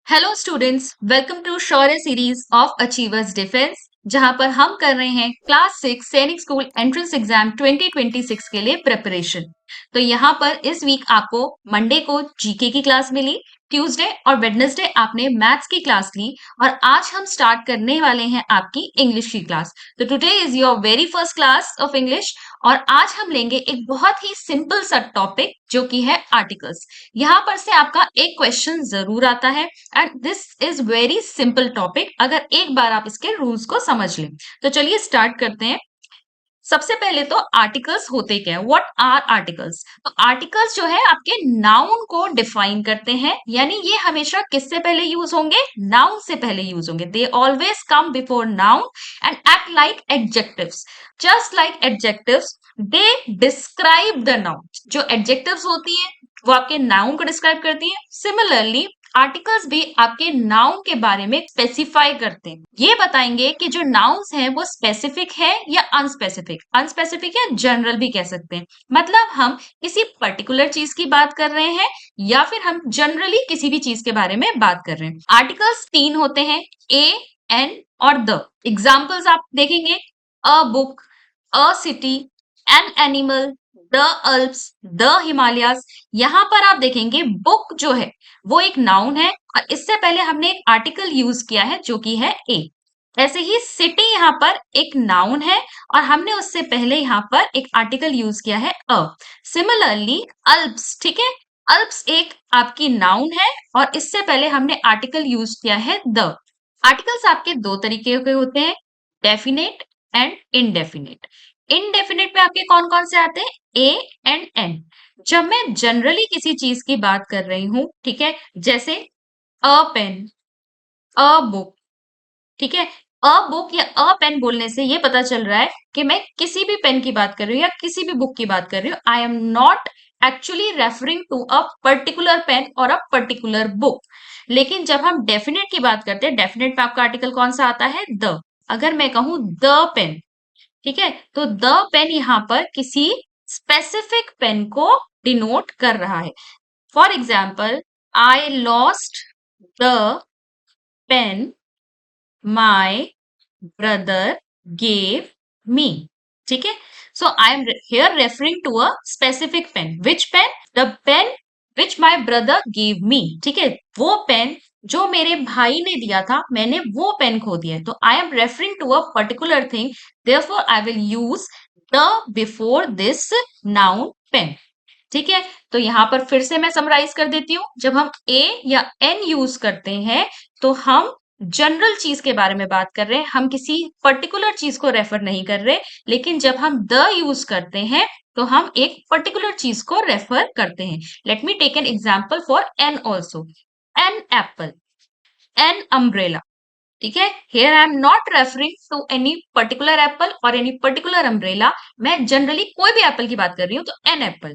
Hello students, welcome to Shaurya series of achievers defence. जहां पर हम कर रहे हैं क्लास 6 सैनिक स्कूल एंट्रेंस एग्जाम 2026 के लिए प्रिपरेशन। तो यहाँ पर इस वीक आपको मंडे को जीके की क्लास मिली, ट्यूसडे और वेडनेसडे आपने मैथ्स की क्लास ली और आज हम स्टार्ट करने वाले हैं आपकी इंग्लिश की क्लास। तो today is your very first class of English और आज हम लेंगे एक बहुत ही सिंपल सा टॉपिक जो कि है आर्टिकल्स। यहाँ पर से आपका एक क्वेश्चन जरूर आता है and this is very simple topic अगर एक बार आप इसके रूल्स को समझ लें। तो चलिए स्टार्ट करते हैं। सबसे पहले तो आर्टिकल्स होते क्या है, व्हाट आर आर्टिकल्स। तो आर्टिकल्स जो है आपके नाउन को डिफाइन करते हैं, यानी ये हमेशा किससे पहले यूज होंगे, नाउन से पहले यूज होंगे। They always come before noun and act like adjectives. Just like adjectives they describe the noun. जो एडजेक्टिव्स होती है वो आपके नाउन को डिस्क्राइब करती है। सिमिलरली आर्टिकल्स भी आपके नाउन के बारे में स्पेसिफाई करते हैं, ये बताएंगे कि जो नाउन्स हैं वो स्पेसिफिक है या अनस्पेसिफिक। अनस्पेसिफिक या जनरल भी कह सकते हैं, मतलब हम किसी पर्टिकुलर चीज की बात कर रहे हैं या फिर हम जनरली किसी भी चीज के बारे में बात कर रहे हैं। आर्टिकल्स तीन होते हैं, ए, एन और द। एग्जाम्पल्स आप देखेंगे, a book, a city, an animal, the Alps, the Himalayas. यहां पर आप देखेंगे बुक जो है वो एक नाउन है और इससे पहले हमने एक आर्टिकल यूज किया है जो कि है ए। ऐसे ही सिटी यहाँ पर एक नाउन है और हमने उससे पहले यहाँ पर एक आर्टिकल यूज किया है अ। सिमिलरली अल्प्स, ठीक है, अल्प्स एक आपकी नाउन है और इससे पहले हमने आर्टिकल यूज किया है द। आर्टिकल्स आपके दो तरीके के होते हैं, डेफिनेट एंड इनडेफिनेट। इनडेफिनेट में आपके कौन कौन से आते हैं, ए एंड एन। जब मैं जनरली किसी चीज की बात कर रही हूं, ठीक है, जैसे अ पेन, अ बुक, ठीक है, अ बुक या अ पेन बोलने से ये पता चल रहा है कि मैं किसी भी पेन की बात कर रही हूँ या किसी भी बुक की बात कर रही हूँ। I am not actually referring to a particular pen और अ पर्टिकुलर बुक। लेकिन जब हम डेफिनेट की बात करते हैं, डेफिनेट में आपका आर्टिकल कौन सा आता है, द। अगर मैं कहूं द पेन, ठीक है, तो द पेन यहाँ पर किसी स्पेसिफिक पेन को डिनोट कर रहा है। For example, I lost the pen my brother gave me, ठीक है। So I am here referring to a specific pen. Which pen, the pen which my brother gave me, ठीक है, वो pen जो मेरे भाई ने दिया था, मैंने वो पेन खो दिया है। तो I am referring to a particular thing, therefore I will use the before this noun pen, ठीक है। तो यहां पर फिर से मैं समराइज कर देती हूँ, जब हम ए या एन यूज करते हैं तो हम जनरल चीज के बारे में बात कर रहे हैं, हम किसी पर्टिकुलर चीज को रेफर नहीं कर रहे। लेकिन जब हम द यूज करते हैं तो हम एक पर्टिकुलर चीज को रेफर करते हैं। Let me take an example for an also. An apple, an umbrella, ठीक है। Here I am not referring to any particular apple और एनी पर्टिकुलर अम्ब्रेला, मैं जनरली कोई भी एप्पल की बात कर रही हूँ। तो an apple,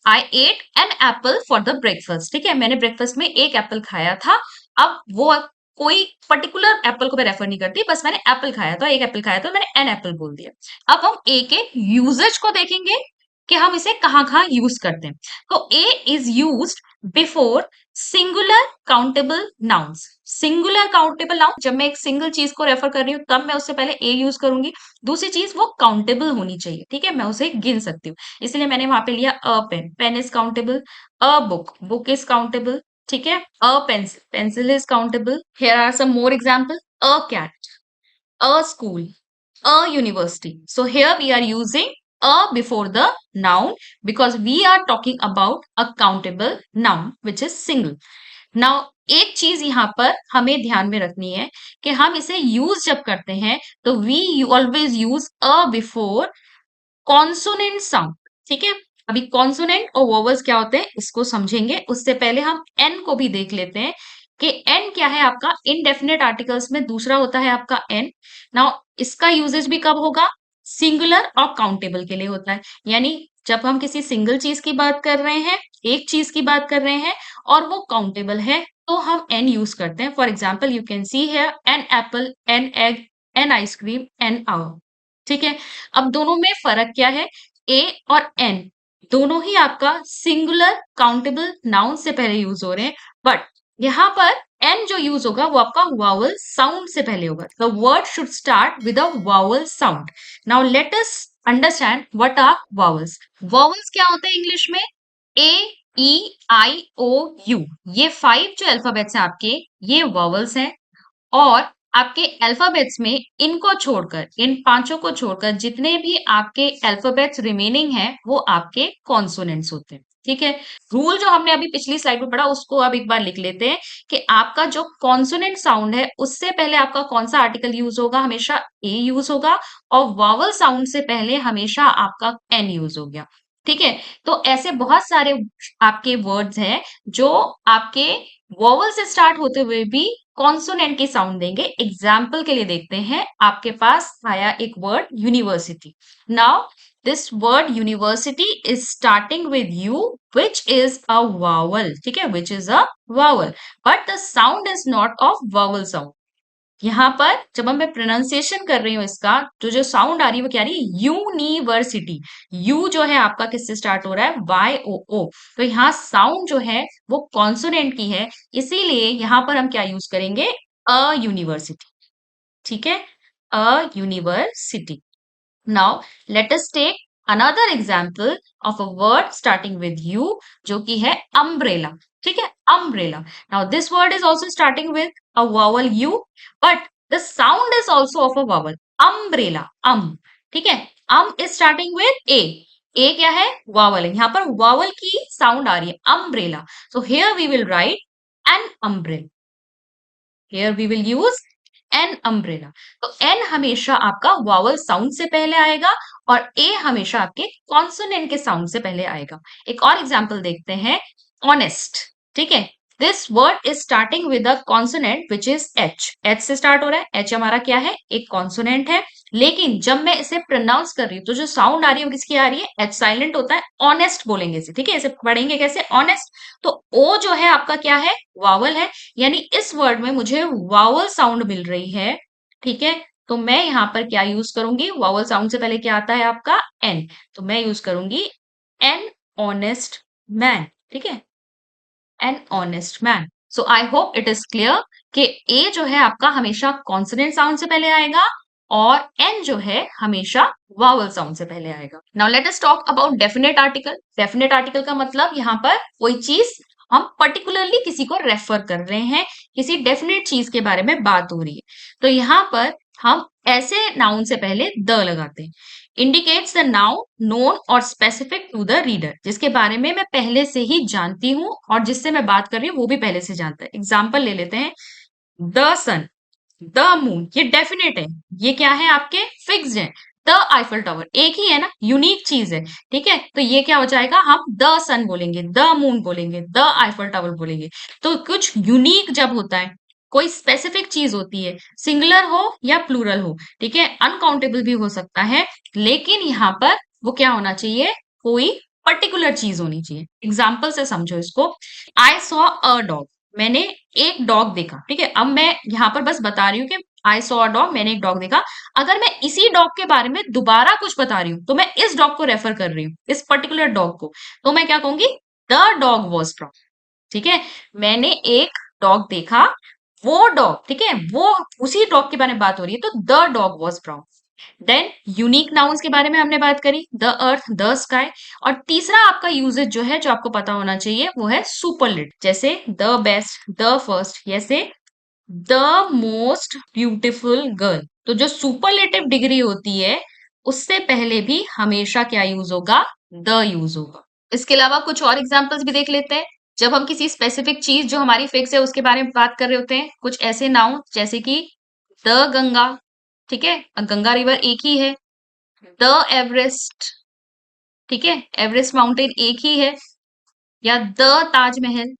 I ate an apple for the breakfast, ठीक है, मैंने ब्रेकफास्ट में एक एप्पल खाया था। अब वो कोई पर्टिकुलर एप्पल को मैं रेफर नहीं करती, बस मैंने एप्पल खाया था, एक एप्पल खाया था, मैंने एन एप्पल बोल दिया। अब हम ए के यूजेज को देखेंगे कि हम इसे कहाँ कहाँ यूज करते हैं। तो A is used before singular countable nouns. Singular countable noun, जब मैं एक सिंगल चीज को रेफर कर रही हूँ तब मैं उससे पहले ए यूज करूंगी। दूसरी चीज वो काउंटेबल होनी चाहिए, ठीक है, मैं उसे गिन सकती हूँ, इसलिए मैंने वहां पे लिया a pen, pen is countable. A book, book is countable, ठीक है। A pencil, pencil is countable. Here are some more example, a cat, a school, a university. So here we are using a before the noun because we are talking about a countable noun which is single. Now एक चीज यहाँ पर हमें ध्यान में रखनी है कि हम इसे यूज जब करते हैं तो we always use a before consonant sound, ठीक है। अभी कॉन्सोनेंट और वोवल्स क्या होते हैं इसको समझेंगे, उससे पहले हम एन को भी देख लेते हैं कि एन क्या है आपका। इनडेफिनेट आर्टिकल्स में दूसरा होता है आपका एन। नाउ इसका यूजेज भी कब होगा, सिंगुलर और काउंटेबल के लिए होता है, यानी जब हम किसी सिंगल चीज की बात कर रहे हैं, एक चीज की बात कर रहे हैं और वो काउंटेबल है, तो हम एन यूज करते हैं। For example you can see here an apple, an egg, an ice cream, an hour, ठीक है। अब दोनों में फर्क क्या है, ए और एन दोनों ही आपका सिंगुलर काउंटेबल नाउन से पहले यूज हो रहे हैं, बट यहाँ पर एन जो यूज होगा वो आपका वावल साउंड से पहले होगा. The word should start with a vowel sound. Now let us understand what are vowels. Vowels क्या होते हैं इंग्लिश में? A, E, I, O, U. ये 5 जो अल्फाबेट्स हैं आपके, ये वावल्स हैं. और आपके अल्फाबेट्स में इनको छोड़कर, इन पांचों को छोड़कर जितने भी आपके अल्फाबेट्स रिमेनिंग हैं वो आपके कॉन्सोनेंट्स होते हैं. ठीक है. रूल जो हमने अभी पिछली स्लाइड में पढ़ा उसको अब एक बार लिख लेते हैं कि आपका जो कॉन्सोनेंट साउंड है उससे पहले आपका कौन सा आर्टिकल यूज होगा? हमेशा ए यूज होगा. और वावल साउंड से पहले हमेशा आपका एन यूज हो गया. ठीक है. तो ऐसे बहुत सारे आपके वर्ड्स हैं जो आपके वोवल से स्टार्ट होते हुए भी कॉन्सोनेंट की साउंड देंगे. एग्जाम्पल के लिए देखते हैं. आपके पास आया एक word university. Now this word university is starting with you which is a vowel. ठीक है. Which is a vowel but the sound is not of vowel sound. यहाँ पर जब मैं प्रोनाउंसिएशन कर रही हूँ इसका तो जो साउंड आ रही है वो क्या आ रही है? यूनिवर्सिटी. यू जो है आपका किससे स्टार्ट हो रहा है? वाई ओ ओ. तो यहाँ साउंड जो है वो कॉन्सोनेंट की है, इसीलिए यहाँ पर हम क्या यूज करेंगे? A university. ठीक है. A university. Now let us take another example of a word starting with U जो कि है अम्ब्रेला. ठीक है. Umbrella. Now this word is also starting with a vowel U but the sound is also of a vowel. Umbrella. ठीक है. Is starting with A. A क्या है? Vowel है. यहाँ पर वावल की साउंड आ रही है. Umbrella. So here we will write an umbrella. Here we will use an umbrella. तो N हमेशा आपका वावल साउंड से पहले आएगा और A हमेशा आपके कॉन्सोनेंट के साउंड से पहले आएगा. एक और एग्जांपल देखते हैं. ऑनेस्ट. ठीक है. This word is starting with a consonant which is H. H से स्टार्ट हो रहा है. एच हमारा क्या है? एक कॉन्सोनेंट है. लेकिन जब मैं इसे प्रोनाउंस कर रही हूँ तो जो साउंड आ रही है वो किसकी आ रही है? एच साइलेंट होता है. ऑनेस्ट बोलेंगे इसे. ठीक है. इसे पढ़ेंगे कैसे? ऑनेस्ट. तो ओ जो है आपका क्या है? वावल है. यानी इस वर्ड में मुझे वावल साउंड मिल रही है. ठीक है. तो मैं यहां पर क्या यूज करूंगी? वावल साउंड से पहले क्या आता है आपका? एन. तो मैं यूज करूंगी एन ऑनेस्ट मैन. ठीक है. N honest man. So I hope it is clear कि ए जो है आपका हमेशा कॉन्सोनेंट साउंड से पहले आएगा और एन जो है हमेशा वावल साउंड से पहले आएगा. Now let us talk about definite article. Definite article का मतलब यहाँ पर कोई चीज हम पर्टिकुलरली किसी को रेफर कर रहे हैं, किसी डेफिनेट चीज के बारे में बात हो रही है. तो यहाँ पर हम ऐसे नाउन से पहले द लगाते हैं. इंडिकेट्स द नाउन नोन और स्पेसिफिक टू द रीडर. जिसके बारे में मैं पहले से ही जानती हूँ और जिससे मैं बात कर रही हूँ वो भी पहले से जानता है. एग्जाम्पल ले लेते हैं. द सन, द मून, ये डेफिनेट है. ये क्या है? आपके फिक्स्ड है. द आईफल टावर एक ही है ना, यूनिक चीज है. ठीक है. तो ये क्या हो जाएगा? हम द सन बोलेंगे, द मून बोलेंगे, द आईफल टावर बोलेंगे. तो कुछ यूनिक जब होता है, कोई स्पेसिफिक चीज होती है, सिंगुलर हो या प्लूरल हो, ठीक है, अनकाउंटेबल भी हो सकता है, लेकिन यहाँ पर वो क्या होना चाहिए? कोई पर्टिकुलर चीज होनी चाहिए. एग्जाम्पल से समझो इसको. I saw a dog. मैंने एक डॉग देखा. ठीक है. अब मैं यहाँ पर बस बता रही हूँ कि आई सॉ अ डॉग, मैंने एक डॉग देखा. अगर मैं इसी डॉग के बारे में दोबारा कुछ बता रही हूँ तो मैं इस डॉग को रेफर कर रही हूँ, इस पर्टिकुलर डॉग को. तो मैं क्या कहूंगी? The dog was brown. ठीक है. मैंने एक डॉग देखा, वो डॉग, ठीक है, वो उसी डॉग के बारे में बात हो रही है, तो the dog was brown. Then unique nouns के बारे में हमने बात करी. The earth, the sky. और तीसरा आपका यूजेज जो है, जो आपको पता होना चाहिए, वो है सुपरलेट. जैसे द बेस्ट, द फर्स्ट, जैसे द मोस्ट ब्यूटिफुल गर्ल. तो जो सुपरलेटिव डिग्री होती है उससे पहले भी हमेशा क्या यूज होगा? द यूज होगा. इसके अलावा कुछ और एग्जांपल्स भी देख लेते हैं. जब हम किसी स्पेसिफिक चीज जो हमारी फिक्स है उसके बारे में बात कर रहे होते हैं, कुछ ऐसे नाउन जैसे कि द गंगा. ठीक है. गंगा रिवर एक ही है. The Everest. ठीक है. एवरेस्ट माउंटेन एक ही है. या the Taj Mahal.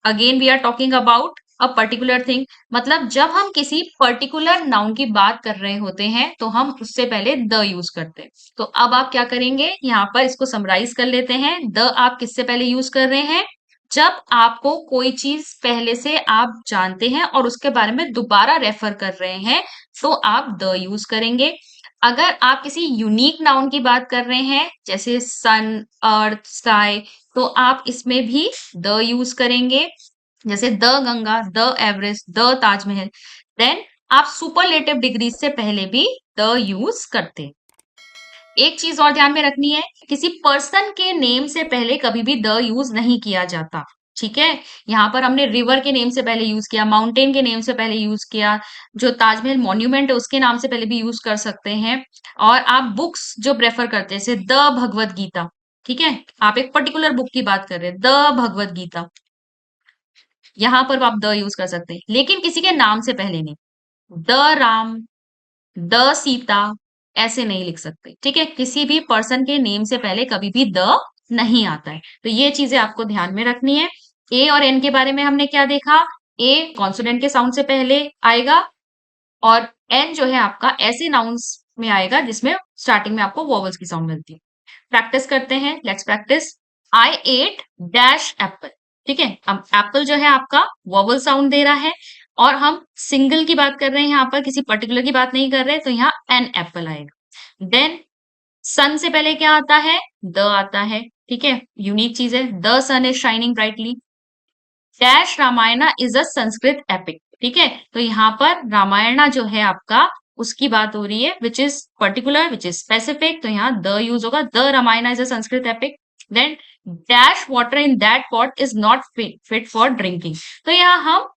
Again we are talking about a particular thing. मतलब जब हम किसी पर्टिकुलर नाउन की बात कर रहे होते हैं तो हम उससे पहले द यूज करते हैं. तो अब आप क्या करेंगे? यहाँ पर इसको समराइज कर लेते हैं. द आप किससे पहले यूज कर रहे हैं? जब आपको कोई चीज पहले से आप जानते हैं और उसके बारे में दोबारा रेफर कर रहे हैं तो आप द यूज करेंगे. अगर आप किसी यूनिक नाउन की बात कर रहे हैं जैसे सन, अर्थ, स्काई, तो आप इसमें भी द यूज करेंगे. जैसे the Ganga, the Everest, the Taj Mahal, then आप सुपरलेटिव डिग्री से पहले भी द यूज करते हैं। एक चीज और ध्यान में रखनी है, किसी पर्सन के नेम से पहले कभी भी द यूज नहीं किया जाता। ठीक है, यहाँ पर हमने रिवर के नेम से पहले यूज किया, माउंटेन के नेम से पहले यूज किया, जो ताजमहल मॉन्यूमेंट है उसके नाम से पहले भी यूज कर सकते हैं। और आप बुक्स जो प्रेफर करते हैं, जैसे द भगवत गीता, ठीक है, आप एक पर्टिकुलर बुक की बात कर रहे हैं, द भगवत गीता, यहाँ पर आप द यूज कर सकते हैं, लेकिन किसी के नाम से पहले नहीं। द राम, द सीता, ऐसे नहीं लिख सकते। ठीक है, किसी भी पर्सन के नेम से पहले कभी भी द नहीं आता है। तो ये चीजें आपको ध्यान में रखनी है। ए और एन के बारे में हमने क्या देखा, ए कॉन्सोनेंट के साउंड से पहले आएगा, और एन जो है आपका ऐसे नाउन्स में आएगा जिसमें स्टार्टिंग में आपको वॉवल्स की साउंड मिलती है। प्रैक्टिस करते हैं, let's practice. I ate dash apple. ठीक है, अब एप्पल जो है आपका वॉवल साउंड दे रहा है, और हम सिंगल की बात कर रहे हैं, यहाँ पर किसी पर्टिकुलर की बात नहीं कर रहे, तो यहाँ एन एप्पल आएगा। देन सन से पहले क्या आता है, द आता है। ठीक है, यूनिक चीज है, the sun is shining brightly. Dash Ramayana is a Sanskrit epic. ठीक है, तो यहाँ पर रामायणा जो है आपका, उसकी बात हो रही है, which is particular, which is specific, तो यहाँ द यूज होगा, the Ramayana is a Sanskrit epic. Then dash water in that pot is not fit for drinking. तो यहाँ हम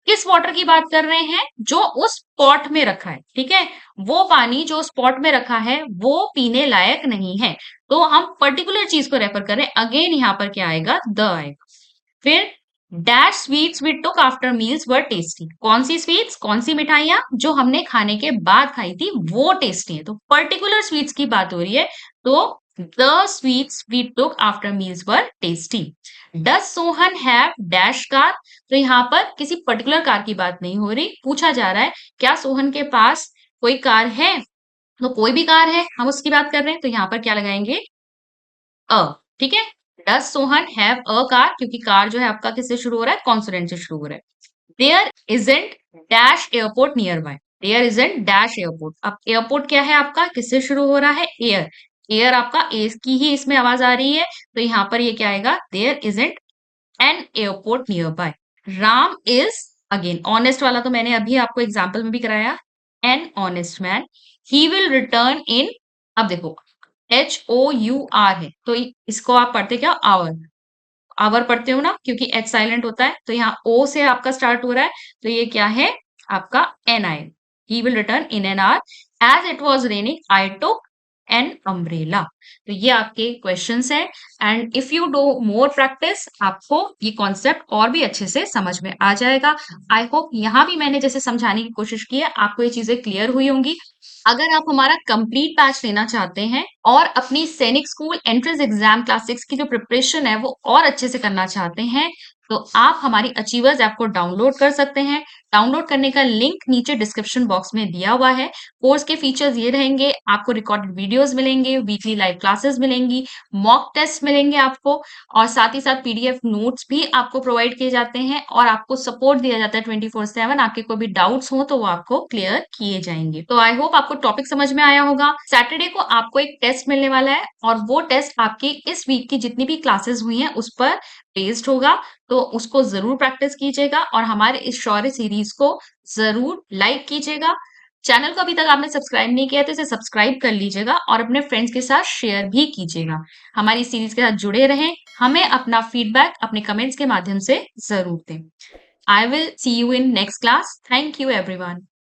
किस वाटर की बात कर रहे हैं, जो उस पॉट में रखा है। ठीक है, वो पानी जो उस पॉट में रखा है वो पीने लायक नहीं है, तो हम पर्टिकुलर चीज को रेफर कर रहे हैं। अगेन यहाँ पर क्या आएगा, द आएगा। फिर dash sweets we took after meals were tasty. कौन सी स्वीट्स, कौन सी मिठाइयां जो हमने खाने के बाद खाई थी वो टेस्टी है, तो पर्टिकुलर स्वीट्स की बात हो रही है, तो the sweets we took after meals were tasty. Does Sohan have dash car. तो यहाँ पर किसी पर्टिकुलर कार की बात नहीं हो रही, पूछा जा रहा है क्या सोहन के पास कोई कार है, तो कोई भी कार है हम उसकी बात कर रहे हैं, तो यहाँ पर क्या लगाएंगे, अ। ठीक है, does Sohan have a car, क्योंकि कार जो है आपका किससे शुरू हो रहा है, कॉन्सोनेंट से शुरू हो रहा है। There isn't dash airport nearby. There isn't dash airport. अब एयरपोर्ट क्या है आपका, किससे शुरू हो रहा है, एयर। एयर आपका ए की ही इसमें आवाज आ रही है, तो यहाँ पर ये क्या आएगा, there isn't an airport nearby. Ram is, again honest वाला तो मैंने अभी आपको एग्जाम्पल में भी कराया, an honest man. He will return in, अब देखो HOUR है, तो इसको आप पढ़ते क्या, आवर। आवर पढ़ते हो ना, क्योंकि एच साइलेंट होता है, तो यहाँ ओ से आपका स्टार्ट हो रहा है, तो ये क्या है आपका an eye. He will return in an hour. As it was raining I took an umbrella. तो ये आपके क्वेश्चंस हैं, and if you do more practice आपको ये कॉन्सेप्ट और भी अच्छे से समझ में आ जाएगा। आई होप यहाँ भी मैंने जैसे समझाने की कोशिश की है, आपको ये चीजें क्लियर हुई होंगी। अगर आप हमारा कंप्लीट बैच लेना चाहते हैं और अपनी सैनिक स्कूल एंट्रेंस एग्जाम क्लास 6 की जो प्रिपरेशन है वो और अच्छे से करना चाहते हैं, तो आप हमारी अचीवर्स ऐप को डाउनलोड कर सकते हैं। डाउनलोड करने का लिंक नीचे डिस्क्रिप्शन बॉक्स में दिया हुआ है। कोर्स के फीचर्स ये रहेंगे, आपको रिकॉर्डेड वीडियोस मिलेंगे, वीकली लाइव क्लासेस मिलेंगी, मॉक टेस्ट मिलेंगे आपको, और साथ ही साथ पीडीएफ नोट्स भी आपको प्रोवाइड किए जाते हैं, और आपको सपोर्ट दिया जाता है 24/7। आपके कोई भी डाउट्स हो तो वो आपको क्लियर किए जाएंगे। तो आई होप आपको टॉपिक समझ में आया होगा। सैटरडे को आपको एक टेस्ट मिलने वाला है, और वो टेस्ट आपकी इस वीक की जितनी भी क्लासेस हुई हैं उस पर बेस्ड होगा, तो उसको जरूर प्रैक्टिस कीजिएगा, और हमारे इस शौर्य सीरीज को जरूर लाइक कीजिएगा। चैनल को अभी तक आपने सब्सक्राइब नहीं किया तो इसे सब्सक्राइब कर लीजिएगा, और अपने फ्रेंड्स के साथ शेयर भी कीजिएगा। हमारी सीरीज के साथ जुड़े रहें, हमें अपना फीडबैक अपने कमेंट्स के माध्यम से जरूर दें। I will see you in next class. Thank you everyone.